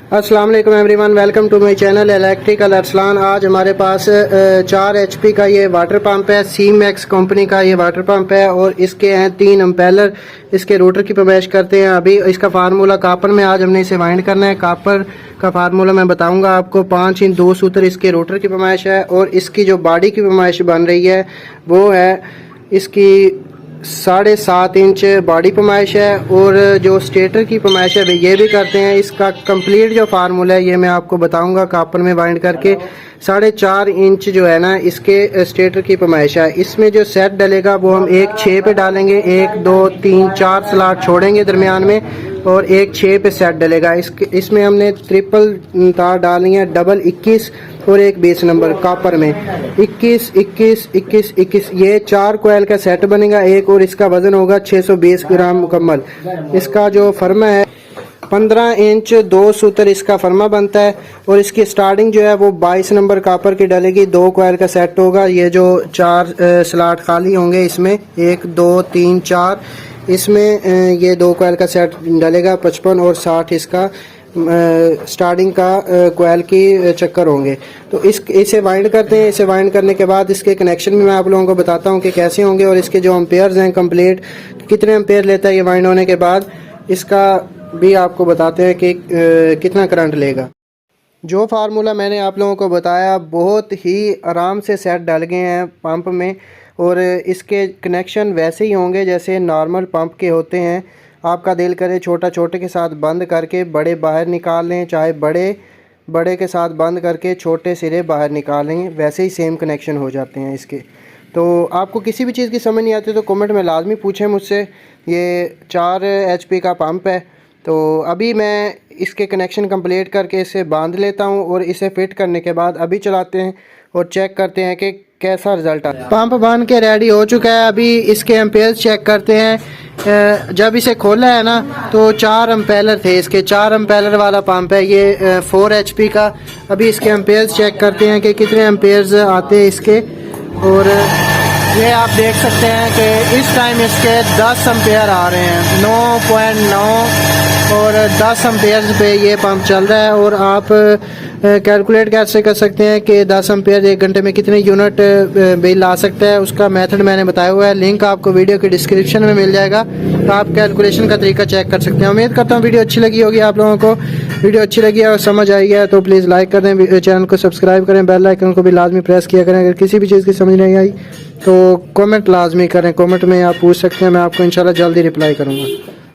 अस्सलाम वालेकुम everyone, welcome to my channel electrical Arsalan. आज हमारे पास 4 HP का ये वाटर पंप है। सी मैक्स कंपनी का ये वाटर पंप है और इसके हैं 3 अम्पेलर। इसके रोटर की पैमाइश करते हैं। अभी इसका फार्मूला कापर में आज हमने इसे वाइंड करना है। कापर का फार्मूला मैं बताऊंगा आपको। 5 इंच 2 सूत्र इसके रोटर की पैमाइश है और इसकी जो बॉडी की पैमाइश बन रही है वो है इसकी 7.5 इंच बॉडी पैमाइश है और जो स्टेटर की पैमाइश है ये भी करते हैं। इसका कंप्लीट जो फार्मूला है ये मैं आपको बताऊंगा कापर में वाइंड करके। 4.5 इंच जो है ना इसके स्टेटर की पैमाइश है। इसमें जो सेट डलेगा वो हम एक 6 पे डालेंगे, 1 2 3 4 स्लॉट छोड़ेंगे दरमियान में और एक 6 पे सेट डलेगा। इसमें हमने ट्रिपल तार डालनी है, डबल 21 और एक 20 नंबर कापर में 21 21 21 21। ये 4 कोयल का सेट बनेगा एक और इसका वजन होगा 620 ग्राम मुकम्मल। इसका जो फर्मा है 15 इंच 2 सूत्र इसका फर्मा बनता है और इसकी स्टार्टिंग जो है वो 22 नंबर कापर की डलेगी। 2 कोयल का सेट होगा। ये जो 4 स्लॉट खाली होंगे इसमें 1 2 3 4 इसमें ये 2 कोयल का सेट डलेगा। 55 और 60 इसका स्टार्टिंग का कोयल की चक्कर होंगे। तो इसे वाइंड करते हैं। इसे वाइंड करने के बाद इसके कनेक्शन भी मैं आप लोगों को बताता हूँ कि कैसे होंगे और इसके जो अम्पेयर्स हैं कंप्लीट कितने अम्पेयर लेता है ये वाइंड होने के बाद, इसका भी आपको बताते हैं कि कितना करंट लेगा। जो फार्मूला मैंने आप लोगों को बताया बहुत ही आराम से सेट डल गए हैं पंप में और इसके कनेक्शन वैसे ही होंगे जैसे नॉर्मल पंप के होते हैं। आपका दिल करे छोटा छोटे के साथ बंद करके बड़े बाहर निकाल लें, चाहे बड़े के साथ बंद करके छोटे सिरे बाहर निकाल लेंगे, वैसे ही सेम कनेक्शन हो जाते हैं इसके। तो आपको किसी भी चीज़ की समझ नहीं आती तो कमेंट में लाजमी पूछें मुझसे। ये 4 HP का पंप है। तो अभी मैं इसके कनेक्शन कंप्लीट करके इसे बांध लेता हूँ और इसे फिट करने के बाद अभी चलाते हैं और चेक करते हैं कि कैसा रिज़ल्ट आता है। पंप बन के रेडी हो चुका है। अभी इसके एम्पेयर्स चेक करते हैं। जब इसे खोला है ना तो 4 अम्पेलर थे इसके। 4 अम्पेलर वाला पंप है ये 4 HP का। अभी इसके एम्पेयर्स चेक करते हैं कि कितने एम्पेयर्स आते हैं इसके। और ये आप देख सकते हैं कि इस टाइम इसके 10 एम्पेयर आ रहे हैं, 9.9 और 10 एम्पेयर्स पे ये पंप चल रहा है। और आप कैलकुलेट कैसे कर सकते हैं कि 10 एम्पेयर 1 घंटे में कितने यूनिट बिल आ सकता है, उसका मेथड मैंने बताया हुआ है। लिंक आपको वीडियो के डिस्क्रिप्शन में मिल जाएगा, तो आप कैलकुलेशन का तरीका चेक कर सकते हैं। उम्मीद करता हूँ वीडियो अच्छी लगी होगी आप लोगों को। वीडियो अच्छी लगी है और समझ आई है तो प्लीज़ लाइक कर दें, चैनल को सब्सक्राइब करें, बेल आइकन को भी लाजमी प्रेस किया करें। अगर किसी भी चीज़ की समझ नहीं आई तो कमेंट लाजमी करें। कमेंट में आप पूछ सकते हैं, मैं आपको इंशाल्लाह जल्दी रिप्लाई करूँगा।